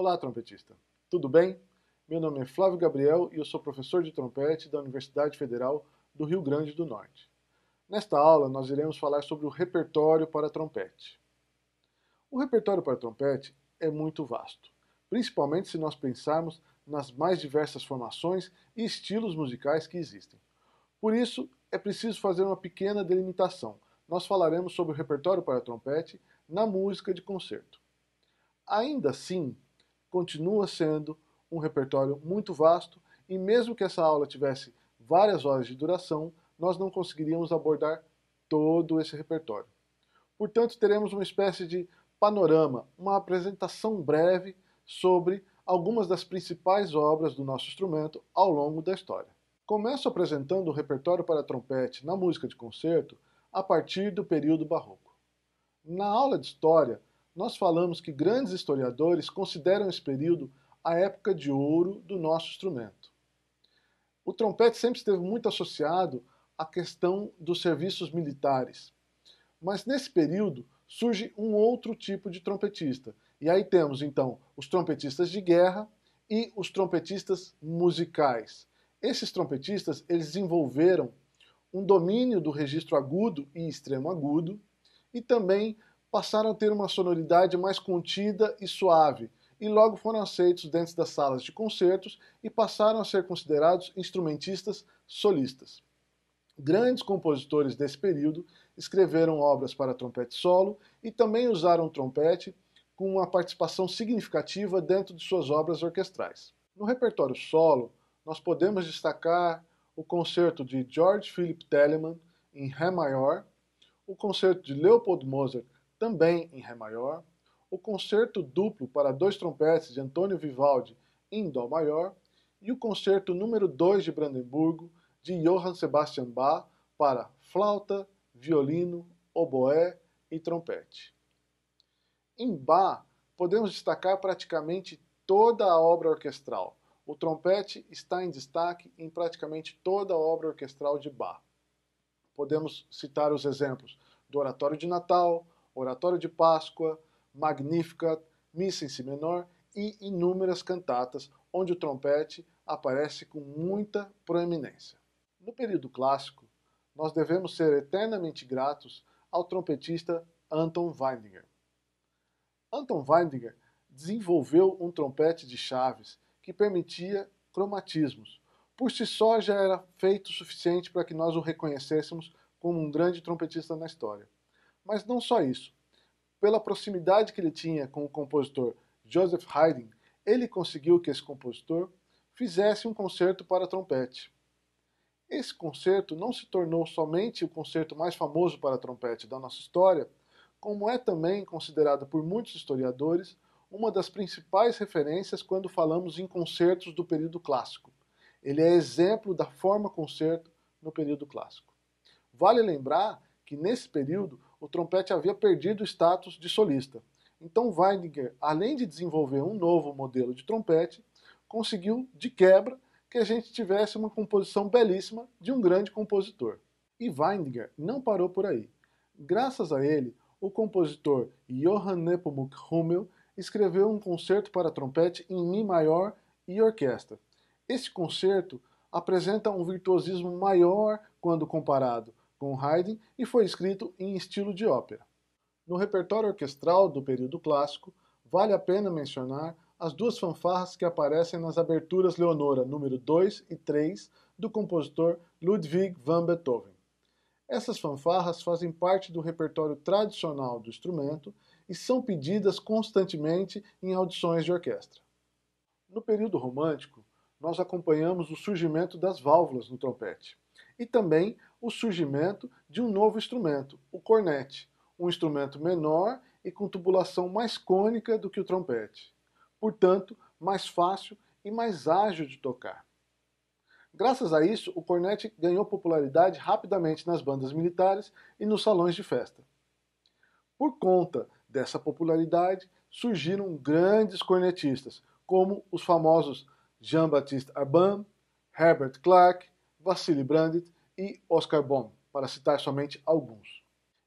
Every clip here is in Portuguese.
Olá, trompetista. Tudo bem? Meu nome é Flávio Gabriel e eu sou professor de trompete da Universidade Federal do Rio Grande do Norte. Nesta aula, nós iremos falar sobre o repertório para trompete. O repertório para trompete é muito vasto, principalmente se nós pensarmos nas mais diversas formações e estilos musicais que existem. Por isso, é preciso fazer uma pequena delimitação. Nós falaremos sobre o repertório para trompete na música de concerto. Ainda assim, continua sendo um repertório muito vasto e mesmo que essa aula tivesse várias horas de duração, nós não conseguiríamos abordar todo esse repertório. Portanto, teremos uma espécie de panorama, uma apresentação breve sobre algumas das principais obras do nosso instrumento ao longo da história. Começo apresentando o repertório para trompete na música de concerto a partir do período barroco. Na aula de história, nós falamos que grandes historiadores consideram esse período a época de ouro do nosso instrumento. O trompete sempre esteve muito associado à questão dos serviços militares, mas nesse período surge um outro tipo de trompetista. E aí temos então os trompetistas de guerra e os trompetistas musicais. Esses trompetistas eles desenvolveram um domínio do registro agudo e extremo agudo e também passaram a ter uma sonoridade mais contida e suave, e logo foram aceitos dentro das salas de concertos e passaram a ser considerados instrumentistas solistas. Grandes compositores desse período escreveram obras para trompete solo e também usaram o trompete com uma participação significativa dentro de suas obras orquestrais. No repertório solo, nós podemos destacar o concerto de George Philipp Telemann em Ré maior, o concerto de Leopold Mozart também em Ré maior, o concerto duplo para dois trompetes de Antônio Vivaldi em Dó maior e o concerto número 2 de Brandemburgo de Johann Sebastian Bach para flauta, violino, oboé e trompete. Em Bach, podemos destacar praticamente toda a obra orquestral. O trompete está em destaque em praticamente toda a obra orquestral de Bach. Podemos citar os exemplos do Oratório de Natal, Oratório de Páscoa, Magnificat, Missa em Si menor e inúmeras cantatas onde o trompete aparece com muita proeminência. No período clássico, nós devemos ser eternamente gratos ao trompetista Anton Weidinger. Anton Weidinger desenvolveu um trompete de chaves que permitia cromatismos. Por si só já era feito o suficiente para que nós o reconhecêssemos como um grande trompetista na história. Mas não só isso. Pela proximidade que ele tinha com o compositor Joseph Haydn, ele conseguiu que esse compositor fizesse um concerto para trompete. Esse concerto não se tornou somente o concerto mais famoso para trompete da nossa história, como é também considerado por muitos historiadores uma das principais referências quando falamos em concertos do período clássico. Ele é exemplo da forma concerto no período clássico. Vale lembrar que nesse período o trompete havia perdido o status de solista. Então Weidinger, além de desenvolver um novo modelo de trompete, conseguiu de quebra que a gente tivesse uma composição belíssima de um grande compositor. E Weidinger não parou por aí. Graças a ele, o compositor Johann Nepomuk Hummel escreveu um concerto para trompete em Mi maior e orquestra. Esse concerto apresenta um virtuosismo maior quando comparado com Haydn e foi escrito em estilo de ópera. No repertório orquestral do período clássico, vale a pena mencionar as duas fanfarras que aparecem nas aberturas Leonora número 2 e 3 do compositor Ludwig van Beethoven. Essas fanfarras fazem parte do repertório tradicional do instrumento e são pedidas constantemente em audições de orquestra. No período romântico, nós acompanhamos o surgimento das válvulas no trompete e também o surgimento de um novo instrumento, o cornete, um instrumento menor e com tubulação mais cônica do que o trompete, portanto, mais fácil e mais ágil de tocar. Graças a isso, o cornete ganhou popularidade rapidamente nas bandas militares e nos salões de festa. Por conta dessa popularidade, surgiram grandes cornetistas, como os famosos Jean-Baptiste Urbain, Herbert Clark, Wassily Brandit e Oscar Bohm, para citar somente alguns.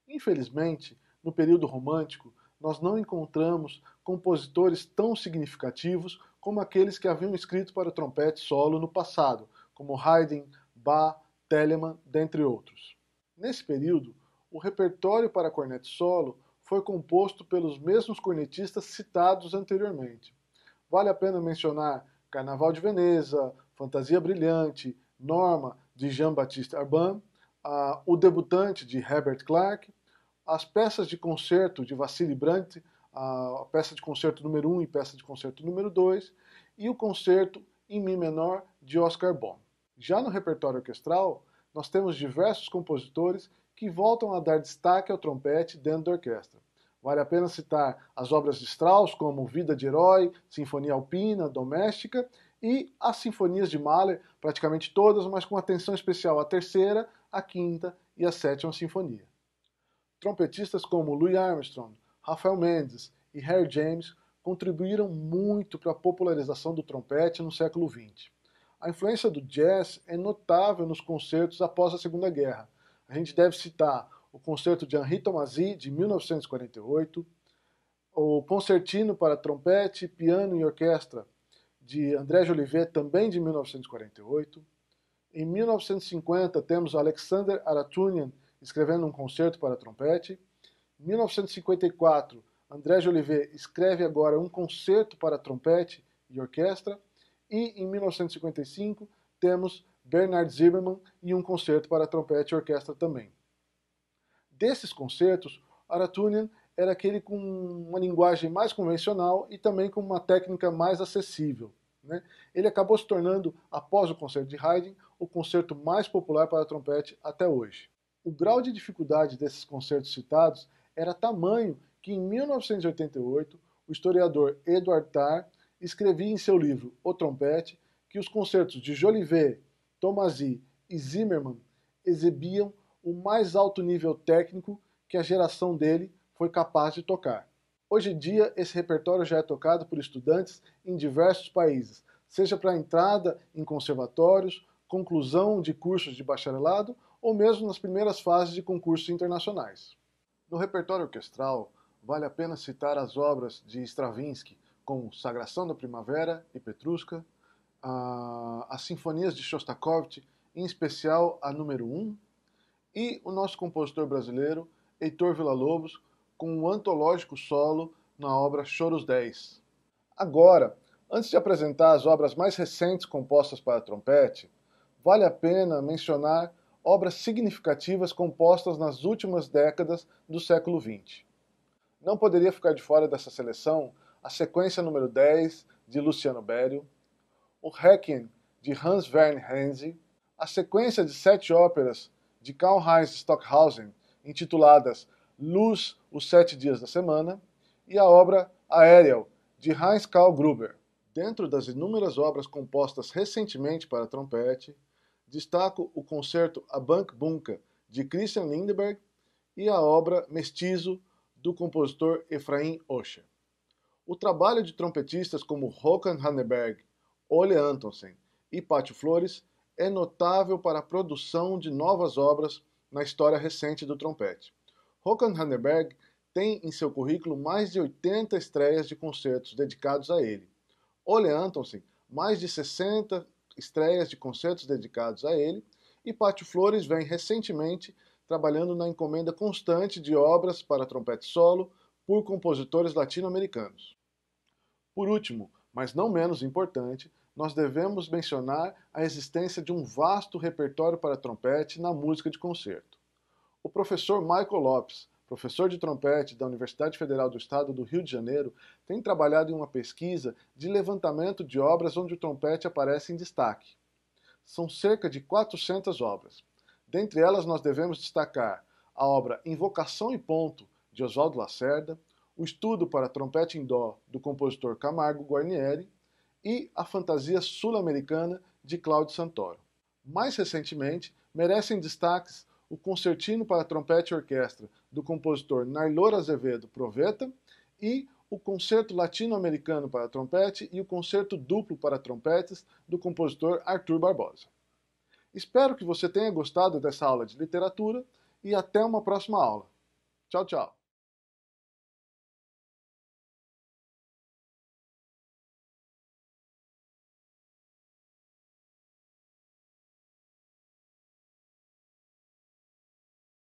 Infelizmente, no período romântico, nós não encontramos compositores tão significativos como aqueles que haviam escrito para o trompete solo no passado, como Haydn, Bach, Telemann, dentre outros. Nesse período, o repertório para cornete solo foi composto pelos mesmos cornetistas citados anteriormente. Vale a pena mencionar Carnaval de Veneza, Fantasia Brilhante, Norma, de Jean-Baptiste Arban, O Debutante, de Herbert Clark, as peças de concerto de Wassily Brandt, a peça de concerto número 1 e peça de concerto número 2, e o concerto em Mi menor de Oscar Bonn. Já no repertório orquestral, nós temos diversos compositores que voltam a dar destaque ao trompete dentro da orquestra. Vale a pena citar as obras de Strauss, como Vida de Herói, Sinfonia Alpina, Doméstica, e as sinfonias de Mahler, praticamente todas, mas com atenção especial à terceira, à quinta e à sétima sinfonia. Trompetistas como Louis Armstrong, Rafael Mendes e Harry James contribuíram muito para a popularização do trompete no século XX. A influência do jazz é notável nos concertos após a Segunda Guerra. A gente deve citar o concerto de Henri Tomasi, de 1948, o Concertino para trompete, piano e orquestra, de André Jolivet, também de 1948. Em 1950, temos Alexander Aratunian escrevendo um concerto para trompete. Em 1954, André Jolivet escreve agora um concerto para trompete e orquestra. E em 1955, temos Bernard Zimmermann e um concerto para trompete e orquestra também. Desses concertos, Aratunian era aquele com uma linguagem mais convencional e também com uma técnica mais acessível, né? Ele acabou se tornando, após o concerto de Haydn, o concerto mais popular para trompete até hoje. O grau de dificuldade desses concertos citados era tamanho que, em 1988, o historiador Edward Tarr escrevia em seu livro O Trompete que os concertos de Jolivet, Tomasi e Zimmermann exibiam o mais alto nível técnico que a geração dele foi capaz de tocar. Hoje em dia, esse repertório já é tocado por estudantes em diversos países, seja para entrada em conservatórios, conclusão de cursos de bacharelado ou mesmo nas primeiras fases de concursos internacionais. No repertório orquestral, vale a pena citar as obras de Stravinsky, como Sagração da Primavera e Petrushka, as sinfonias de Shostakovich, em especial a número 1, e o nosso compositor brasileiro, Heitor Villa-Lobos, com um antológico solo na obra Choros 10. Agora, antes de apresentar as obras mais recentes compostas para trompete, vale a pena mencionar obras significativas compostas nas últimas décadas do século XX. Não poderia ficar de fora dessa seleção a sequência número 10, de Luciano Berio, o Requiem, de Hans Werner Henze, a sequência de 7 óperas de Karlheinz Stockhausen, intituladas Luz, os 7 dias da semana, e a obra Aerial, de Heinz Karl Gruber. Dentro das inúmeras obras compostas recentemente para trompete, destaco o concerto A Bank Bunka, de Christian Lindbergh, e a obra Mestizo, do compositor Efraim Osher. O trabalho de trompetistas como Håkan Hanneberg, Ole Antonsen e Pátio Flores é notável para a produção de novas obras na história recente do trompete. Håkan Hanneberg tem em seu currículo mais de 80 estreias de concertos dedicados a ele. Ole Antonsen, mais de 60 estreias de concertos dedicados a ele, e Pátio Flores vem recentemente trabalhando na encomenda constante de obras para trompete solo por compositores latino-americanos. Por último, mas não menos importante, nós devemos mencionar a existência de um vasto repertório para trompete na música de concerto. O professor Michael Lopes, professor de trompete da Universidade Federal do Estado do Rio de Janeiro, tem trabalhado em uma pesquisa de levantamento de obras onde o trompete aparece em destaque. São cerca de 400 obras. Dentre elas, nós devemos destacar a obra Invocação e Ponto, de Oswaldo Lacerda, o Estudo para Trompete em Dó, do compositor Camargo Guarnieri, e a Fantasia Sul-Americana, de Cláudio Santoro. Mais recentemente, merecem destaques o Concertino para Trompete e Orquestra, do compositor Nailor Azevedo Proveta, e o Concerto Latino-Americano para Trompete e o Concerto Duplo para Trompetes, do compositor Arthur Barbosa. Espero que você tenha gostado dessa aula de literatura e até uma próxima aula. Tchau, tchau!